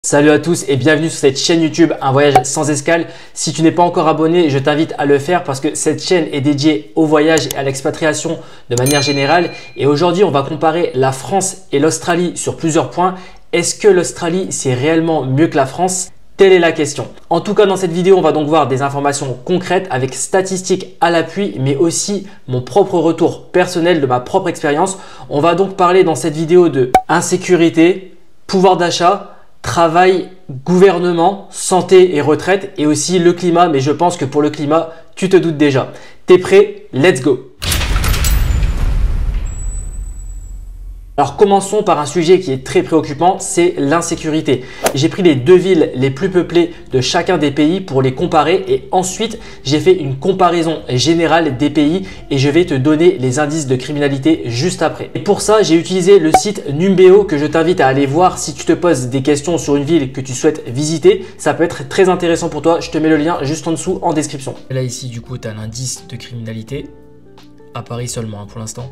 Salut à tous et bienvenue sur cette chaîne YouTube Un voyage sans escale. Si tu n'es pas encore abonné, je t'invite à le faire parce que cette chaîne est dédiée au voyage et à l'expatriation de manière générale. Et aujourd'hui, on va comparer la France et l'Australie sur plusieurs points. Est-ce que l'Australie, c'est réellement mieux que la France? Telle est la question. En tout cas, dans cette vidéo, on va donc voir des informations concrètes avec statistiques à l'appui, mais aussi mon propre retour personnel de ma propre expérience. On va donc parler dans cette vidéo de insécurité, pouvoir d'achat, travail, gouvernement, santé et retraite et aussi le climat. Mais je pense que pour le climat, tu te doutes déjà. T'es prêt? Let's go! Alors commençons par un sujet qui est très préoccupant, c'est l'insécurité. J'ai pris les deux villes les plus peuplées de chacun des pays pour les comparer et ensuite j'ai fait une comparaison générale des pays et je vais te donner les indices de criminalité juste après. Et pour ça, j'ai utilisé le site Numbeo que je t'invite à aller voir si tu te poses des questions sur une ville que tu souhaites visiter. Ça peut être très intéressant pour toi. Je te mets le lien juste en dessous en description. Là ici du coup tu as l'indice de criminalité à Paris seulement pour l'instant.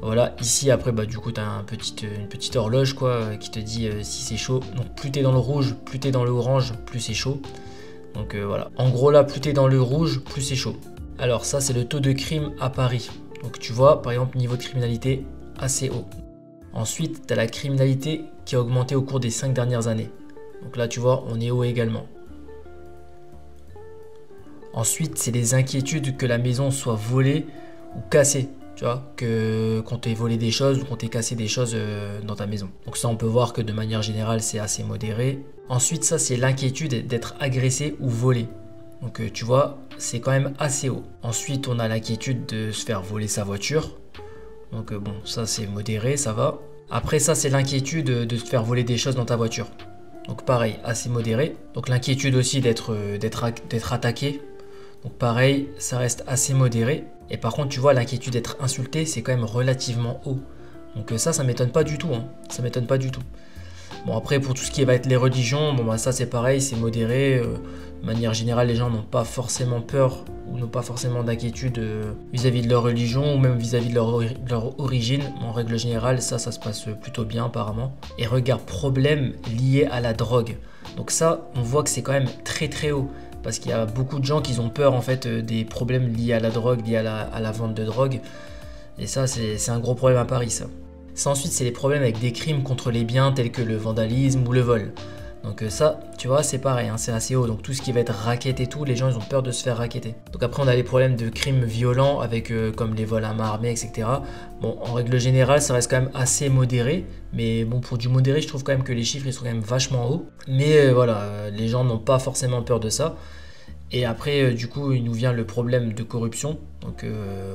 Voilà, ici après du coup tu as une petite horloge qui te dit si c'est chaud. Donc plus tu es dans le rouge, plus tu es dans le orange, plus c'est chaud. Donc voilà, en gros là plus tu es dans le rouge, plus c'est chaud. Alors ça c'est le taux de crime à Paris. Donc tu vois par exemple niveau de criminalité assez haut. Ensuite tu as la criminalité qui a augmenté au cours des 5 dernières années. Donc là tu vois on est haut également. Ensuite c'est les inquiétudes que la maison soit volée ou cassée. Tu vois, qu'on t'ait volé des choses ou qu'on t'ait cassé des choses dans ta maison. Donc ça, on peut voir que de manière générale, c'est assez modéré. Ensuite, ça, c'est l'inquiétude d'être agressé ou volé. Donc tu vois, c'est quand même assez haut. Ensuite, on a l'inquiétude de se faire voler sa voiture. Donc bon, ça, c'est modéré, ça va. Après ça, c'est l'inquiétude de se faire voler des choses dans ta voiture. Donc pareil, assez modéré. Donc l'inquiétude aussi d'être attaqué. Donc pareil, ça reste assez modéré. Et par contre, tu vois, l'inquiétude d'être insulté, c'est quand même relativement haut. Donc ça m'étonne pas du tout. Ça m'étonne pas du tout. Bon, après, pour tout ce qui va être les religions, ça c'est pareil, c'est modéré. De manière générale, les gens n'ont pas forcément peur ou n'ont pas forcément d'inquiétude vis-à-vis de leur religion ou même vis-à-vis de leur origine. En règle générale, ça se passe plutôt bien apparemment. Et regarde, problème lié à la drogue. Donc ça, on voit que c'est quand même très très haut. Parce qu'il y a beaucoup de gens qui ont peur en fait des problèmes liés à la drogue, liés à la vente de drogue. Et ça, c'est un gros problème à Paris, ça. Ça ensuite, c'est les problèmes avec des crimes contre les biens tels que le vandalisme ou le vol. Donc ça, tu vois, c'est pareil, c'est assez haut. Donc tout ce qui va être racket et tout, les gens, ils ont peur de se faire racketter. Donc après, on a les problèmes de crimes violents avec comme les vols à main armée, etc. Bon, en règle générale, ça reste quand même assez modéré. Mais bon, pour du modéré, je trouve quand même que les chiffres, ils sont quand même vachement hauts. Mais voilà, les gens n'ont pas forcément peur de ça. Et après, du coup, il nous vient le problème de corruption. Donc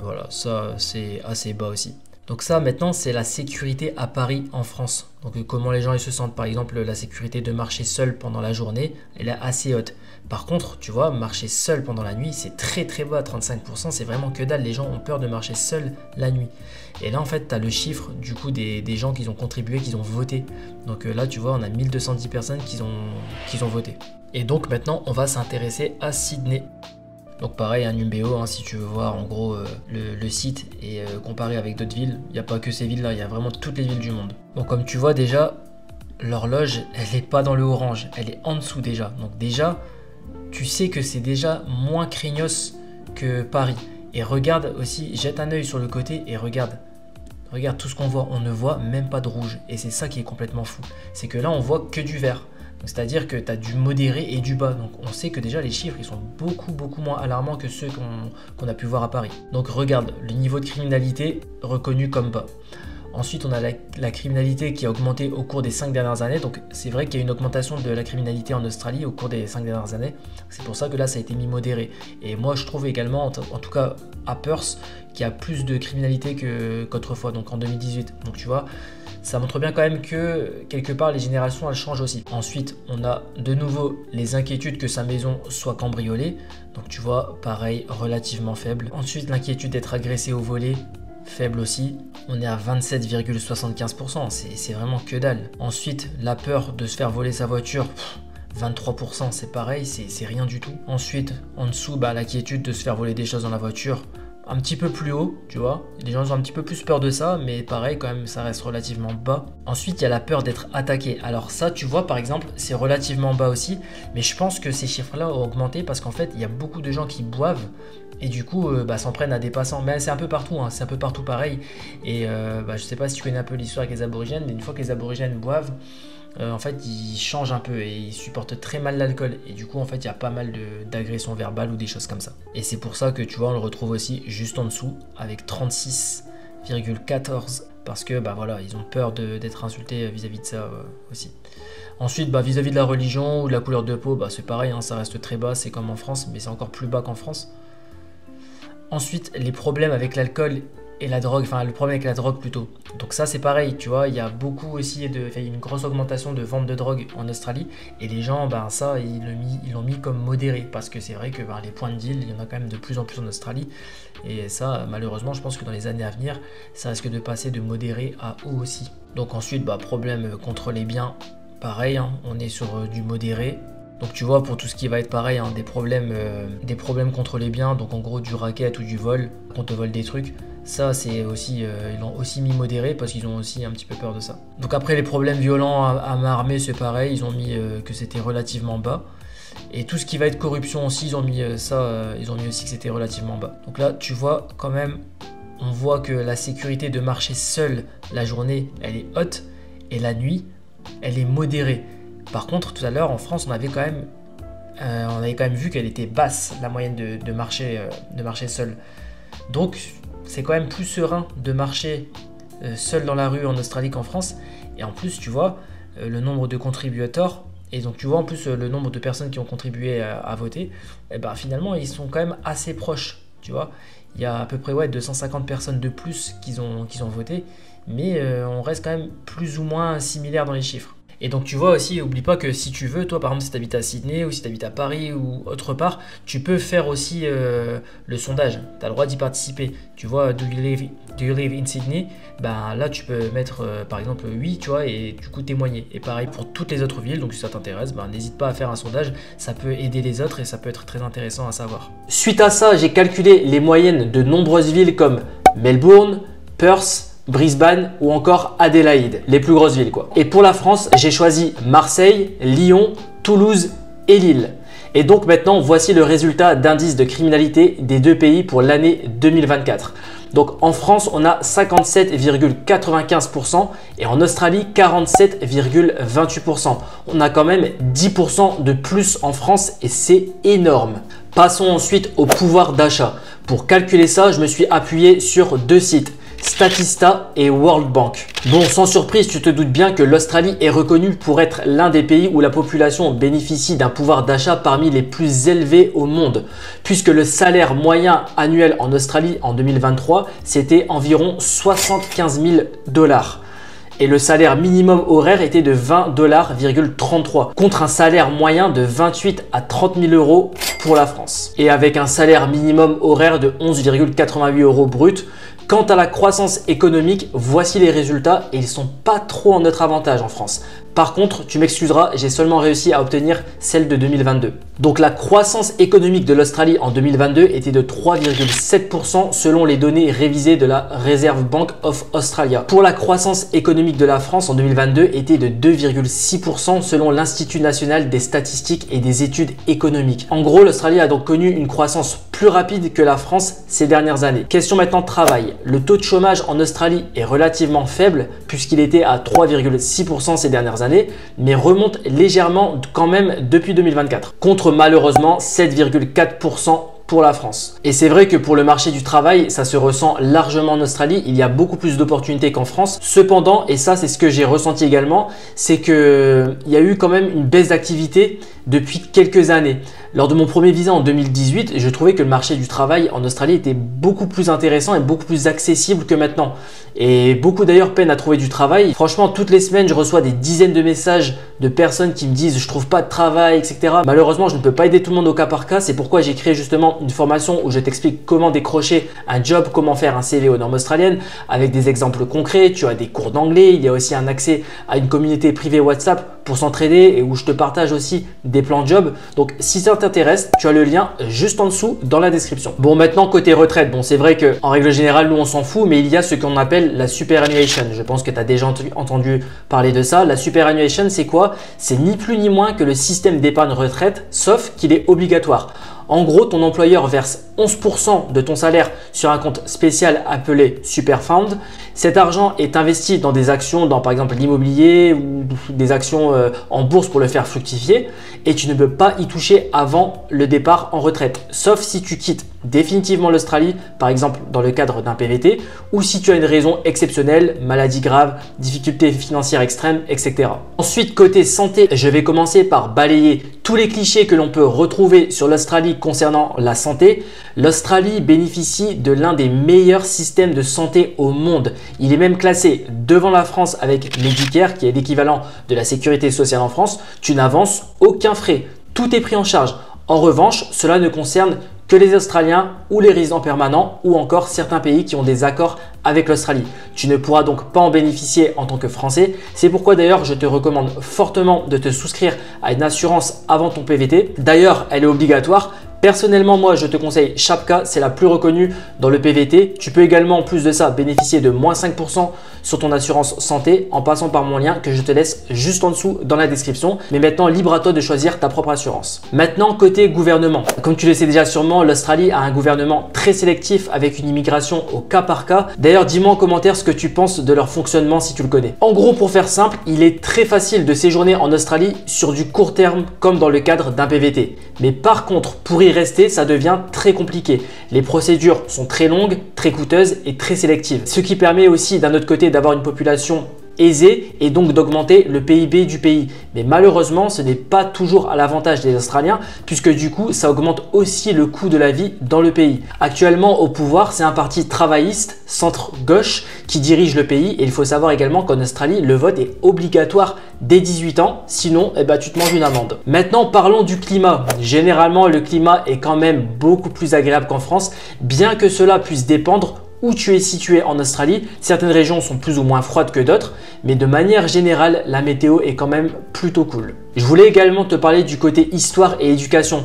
voilà, ça, c'est assez bas aussi. Donc ça, maintenant, c'est la sécurité à Paris en France. Donc comment les gens ils se sentent. Par exemple, la sécurité de marcher seul pendant la journée, elle est assez haute. Par contre, tu vois, marcher seul pendant la nuit, c'est très très bas, 35%, c'est vraiment que dalle. Les gens ont peur de marcher seul la nuit. Et là, en fait, tu as le chiffre du coup des gens qui ont contribué, qui ont voté. Donc là, tu vois, on a 1210 personnes qui ont voté. Et donc maintenant, on va s'intéresser à Sydney. Donc pareil, un Numbeo, si tu veux voir en gros le site et comparer avec d'autres villes. Il n'y a pas que ces villes-là, il y a vraiment toutes les villes du monde. Donc comme tu vois déjà, l'horloge, elle n'est pas dans le orange, elle est en dessous déjà. Donc déjà, tu sais que c'est déjà moins craignos que Paris. Et regarde aussi, jette un œil sur le côté et regarde. Regarde tout ce qu'on voit, on ne voit même pas de rouge. Et c'est ça qui est complètement fou. C'est que là, on voit que du vert. C'est-à-dire que tu as du modéré et du bas. Donc on sait que déjà les chiffres ils sont beaucoup moins alarmants que ceux qu'on a pu voir à Paris. Donc regarde, le niveau de criminalité reconnu comme bas. Ensuite on a la criminalité qui a augmenté au cours des 5 dernières années. Donc c'est vrai qu'il y a une augmentation de la criminalité en Australie au cours des 5 dernières années. C'est pour ça que là ça a été mis modéré. Et moi je trouve également, en tout cas à Perth, qu'il y a plus de criminalité qu'autrefois, donc en 2018. Donc tu vois, ça montre bien quand même que quelque part les générations elles changent aussi. Ensuite, on a de nouveau les inquiétudes que sa maison soit cambriolée. Donc tu vois, pareil, relativement faible. Ensuite, l'inquiétude d'être agressé ou volé, faible aussi. On est à 27,75%, c'est vraiment que dalle. Ensuite, la peur de se faire voler sa voiture, 23%, c'est pareil, c'est rien du tout. Ensuite, en dessous, l'inquiétude de se faire voler des choses dans la voiture, un petit peu plus haut, tu vois. Les gens ont un petit peu plus peur de ça, mais pareil, quand même, ça reste relativement bas. Ensuite, il y a la peur d'être attaqué. Alors ça, tu vois, par exemple, c'est relativement bas aussi, mais je pense que ces chiffres-là ont augmenté parce qu'en fait, il y a beaucoup de gens qui boivent et du coup, s'en prennent à des passants. Mais c'est un peu partout, hein, c'est un peu partout pareil. Et je sais pas si tu connais un peu l'histoire avec les aborigènes, mais une fois que les aborigènes boivent, en fait, ils changent un peu et ils supportent très mal l'alcool. Et du coup, en fait, il y a pas mal d'agressions verbales ou des choses comme ça. Et c'est pour ça que tu vois, on le retrouve aussi juste en dessous avec 36,14 parce que voilà, ils ont peur d'être insultés vis-à-vis de ça aussi. Ensuite, vis-à-vis de la religion ou de la couleur de peau, c'est pareil, hein, ça reste très bas, c'est comme en France, mais c'est encore plus bas qu'en France. Ensuite, les problèmes avec l'alcool et la drogue, enfin le problème avec la drogue plutôt. Donc ça c'est pareil, tu vois, il y a beaucoup aussi il y a une grosse augmentation de vente de drogue en Australie et les gens, ça ils l'ont mis comme modéré parce que c'est vrai que les points de deal, il y en a quand même de plus en plus en Australie et ça malheureusement je pense que dans les années à venir, ça risque de passer de modéré à haut aussi. Donc ensuite, problème contre les biens, pareil, hein, on est sur du modéré. Donc tu vois, pour tout ce qui va être pareil, hein, des problèmes contre les biens, donc en gros du racket ou du vol, qu'on te vole des trucs, ça c'est aussi, ils l'ont aussi mis modéré parce qu'ils ont aussi un petit peu peur de ça. Donc après les problèmes violents à main armée, c'est pareil, ils ont mis que c'était relativement bas. Et tout ce qui va être corruption aussi, ils ont mis ils ont mis aussi que c'était relativement bas. Donc là tu vois quand même, on voit que la sécurité de marcher seul la journée, elle est haute et la nuit, elle est modérée. Par contre, tout à l'heure, en France, on avait quand même vu qu'elle était basse, la moyenne de marcher seul. Donc, c'est quand même plus serein de marcher seul dans la rue en Australie qu'en France. Et en plus, tu vois, le nombre de contributeurs, et donc tu vois en plus le nombre de personnes qui ont contribué à voter, finalement, ils sont quand même assez proches, tu vois. Il y a à peu près 250 personnes de plus qui ont voté, mais on reste quand même plus ou moins similaire dans les chiffres. Et donc tu vois aussi, oublie pas que si tu veux, toi par exemple si tu habites à Sydney ou si tu habites à Paris ou autre part, tu peux faire aussi le sondage, tu as le droit d'y participer. Tu vois, do you live in Sydney? Là tu peux mettre par exemple oui, tu vois, et du coup témoigner. Et pareil pour toutes les autres villes, donc si ça t'intéresse, n'hésite pas à faire un sondage, ça peut aider les autres et ça peut être très intéressant à savoir. Suite à ça, j'ai calculé les moyennes de nombreuses villes comme Melbourne, Perth, Brisbane ou encore Adélaïde, les plus grosses villes quoi. Et pour la France, j'ai choisi Marseille, Lyon, Toulouse et Lille. Et donc maintenant, voici le résultat d'indice de criminalité des deux pays pour l'année 2024. Donc en France, on a 57,95% et en Australie, 47,28%. On a quand même 10% de plus en France et c'est énorme. Passons ensuite au pouvoir d'achat. Pour calculer ça, je me suis appuyé sur deux sites. Statista et World Bank. Bon, sans surprise, tu te doutes bien que l'Australie est reconnue pour être l'un des pays où la population bénéficie d'un pouvoir d'achat parmi les plus élevés au monde, puisque le salaire moyen annuel en Australie en 2023, c'était environ 75 000 $. Et le salaire minimum horaire était de 20,33 $ contre un salaire moyen de 28 à 30 000 € pour la France. Et avec un salaire minimum horaire de 11,88 € brut. Quant à la croissance économique, voici les résultats et ils ne sont pas trop en notre avantage en France. Par contre, tu m'excuseras, j'ai seulement réussi à obtenir celle de 2022. Donc la croissance économique de l'Australie en 2022 était de 3,7% selon les données révisées de la Reserve Bank of Australia. Pour la croissance économique de la France en 2022 était de 2,6% selon l'Institut national des statistiques et des études économiques. En gros, l'Australie a donc connu une croissance plus rapide que la France ces dernières années. Question maintenant travail. Le taux de chômage en Australie est relativement faible puisqu'il était à 3,6% ces dernières années, mais remonte légèrement quand même depuis 2024, contre malheureusement 7,4% pour la France. Et c'est vrai que pour le marché du travail, ça se ressent largement en Australie, il y a beaucoup plus d'opportunités qu'en France. Cependant, et ça c'est ce que j'ai ressenti également, c'est qu'il y a eu quand même une baisse d'activité depuis quelques années. Lors de mon premier visa en 2018, je trouvais que le marché du travail en Australie était beaucoup plus intéressant et beaucoup plus accessible que maintenant. Et beaucoup d'ailleurs peinent à trouver du travail. Franchement, toutes les semaines, je reçois des dizaines de messages de personnes qui me disent « je trouve pas de travail, etc. » Malheureusement, je ne peux pas aider tout le monde au cas par cas. C'est pourquoi j'ai créé justement une formation où je t'explique comment décrocher un job, comment faire un CV aux normes australiennes avec des exemples concrets. Tu as des cours d'anglais, il y a aussi un accès à une communauté privée WhatsApp pour s'entraider et où je te partage aussi des plans de job. Donc si ça t'intéresse, tu as le lien juste en dessous dans la description. Bon, maintenant côté retraite, bon, c'est vrai qu'en règle générale, nous on s'en fout, mais il y a ce qu'on appelle la superannuation. Je pense que tu as déjà entendu parler de ça. La superannuation, c'est quoi? C'est ni plus ni moins que le système d'épargne retraite, sauf qu'il est obligatoire. En gros, ton employeur verse 11% de ton salaire sur un compte spécial appelé Superfund. Cet argent est investi dans des actions, dans par exemple l'immobilier ou des actions en bourse pour le faire fructifier, et tu ne peux pas y toucher avant le départ en retraite, sauf si tu quittes définitivement l'Australie, par exemple dans le cadre d'un PVT, ou si tu as une raison exceptionnelle, maladie grave, difficultés financières extrêmes, etc. Ensuite, côté santé, je vais commencer par balayer tous les clichés que l'on peut retrouver sur l'Australie concernant la santé. L'Australie bénéficie de l'un des meilleurs systèmes de santé au monde. Il est même classé devant la France avec Medicare, qui est l'équivalent de la sécurité sociale en France. Tu n'avances aucun frais, tout est pris en charge. En revanche, cela ne concerne que les Australiens ou les résidents permanents ou encore certains pays qui ont des accords avec l'Australie. Tu ne pourras donc pas en bénéficier en tant que Français. C'est pourquoi d'ailleurs je te recommande fortement de te souscrire à une assurance avant ton PVT. D'ailleurs, elle est obligatoire. Personnellement, moi, je te conseille Shapka, c'est la plus reconnue dans le PVT. Tu peux également, en plus de ça, bénéficier de moins 5% sur ton assurance santé en passant par mon lien que je te laisse juste en dessous dans la description. Mais maintenant, libre à toi de choisir ta propre assurance. Maintenant, côté gouvernement. Comme tu le sais déjà sûrement, l'Australie a un gouvernement très sélectif avec une immigration au cas par cas. D'ailleurs, dis-moi en commentaire ce que tu penses de leur fonctionnement si tu le connais. En gros, pour faire simple, il est très facile de séjourner en Australie sur du court terme comme dans le cadre d'un PVT. Mais par contre, pour y rester, ça devient très compliqué. Les procédures sont très longues, très coûteuses et très sélectives. Ce qui permet aussi d'un autre côté d'avoir une population aisée et donc d'augmenter le PIB du pays. Mais malheureusement, ce n'est pas toujours à l'avantage des Australiens puisque du coup, ça augmente aussi le coût de la vie dans le pays. Actuellement au pouvoir, c'est un parti travailliste, centre-gauche qui dirige le pays et il faut savoir également qu'en Australie, le vote est obligatoire dès 18 ans, sinon tu te manges une amende. Maintenant, parlons du climat. Généralement, le climat est quand même beaucoup plus agréable qu'en France, bien que cela puisse dépendre où tu es situé en Australie. Certaines régions sont plus ou moins froides que d'autres, mais de manière générale, la météo est quand même plutôt cool. Je voulais également te parler du côté histoire et éducation.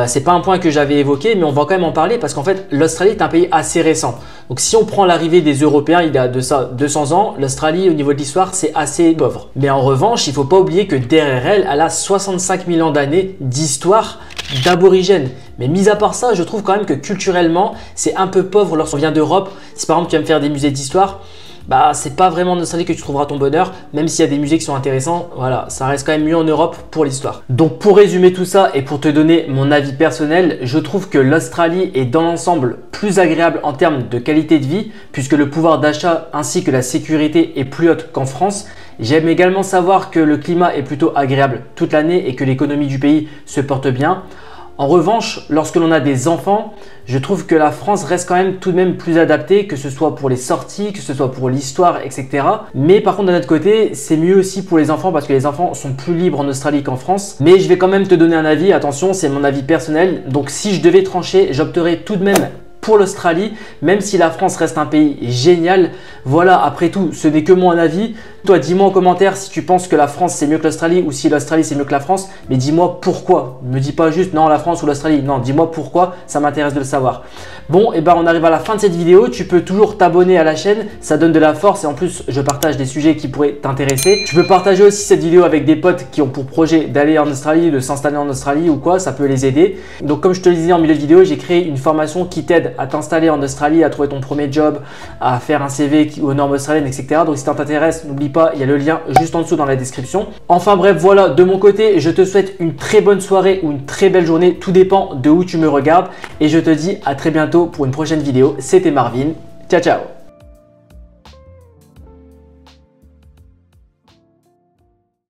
C'est pas un point que j'avais évoqué, mais on va quand même en parler parce qu'en fait, l'Australie est un pays assez récent. Donc si on prend l'arrivée des Européens il y a de ça 200 ans, l'Australie au niveau de l'histoire, c'est assez pauvre. Mais en revanche, il ne faut pas oublier que derrière elle, elle a 65 000 ans d'années d'histoire d'aborigènes. Mais mis à part ça, je trouve quand même que culturellement, c'est un peu pauvre lorsqu'on vient d'Europe. Si par exemple tu vas me faire des musées d'histoire, c'est pas vraiment en Australie que tu trouveras ton bonheur, même s'il y a des musées qui sont intéressants. Voilà, ça reste quand même mieux en Europe pour l'histoire. Donc pour résumer tout ça et pour te donner mon avis personnel, je trouve que l'Australie est dans l'ensemble plus agréable en termes de qualité de vie puisque le pouvoir d'achat ainsi que la sécurité est plus haute qu'en France. J'aime également savoir que le climat est plutôt agréable toute l'année et que l'économie du pays se porte bien. En revanche, lorsque l'on a des enfants, je trouve que la France reste quand même tout de même plus adaptée, que ce soit pour les sorties, que ce soit pour l'histoire, etc. Mais par contre, d'un autre côté, c'est mieux aussi pour les enfants parce que les enfants sont plus libres en Australie qu'en France. Mais je vais quand même te donner un avis, attention, c'est mon avis personnel. Donc si je devais trancher, j'opterais tout de même pour l'Australie, même si la France reste un pays génial. Voilà, après tout, ce n'est que mon avis. Toi, dis-moi en commentaire si tu penses que la France c'est mieux que l'Australie ou si l'Australie c'est mieux que la France, mais dis-moi pourquoi. Ne me dis pas juste non la France ou l'Australie, non, dis-moi pourquoi, ça m'intéresse de le savoir. Bon, et on arrive à la fin de cette vidéo, tu peux toujours t'abonner à la chaîne, ça donne de la force et en plus je partage des sujets qui pourraient t'intéresser. Tu peux partager aussi cette vidéo avec des potes qui ont pour projet d'aller en Australie, de s'installer en Australie ou quoi, ça peut les aider. Donc comme je te le disais en milieu de vidéo, j'ai créé une formation qui t'aide à t'installer en Australie, à trouver ton premier job, à faire un CV aux normes australiennes, etc. Donc si ça t'intéresse, n'oublie pas, il y a le lien juste en dessous dans la description. Enfin bref, voilà, de mon côté, je te souhaite une très bonne soirée ou une très belle journée, tout dépend de où tu me regardes et je te dis à très bientôt pour une prochaine vidéo. C'était Marvin, ciao ciao.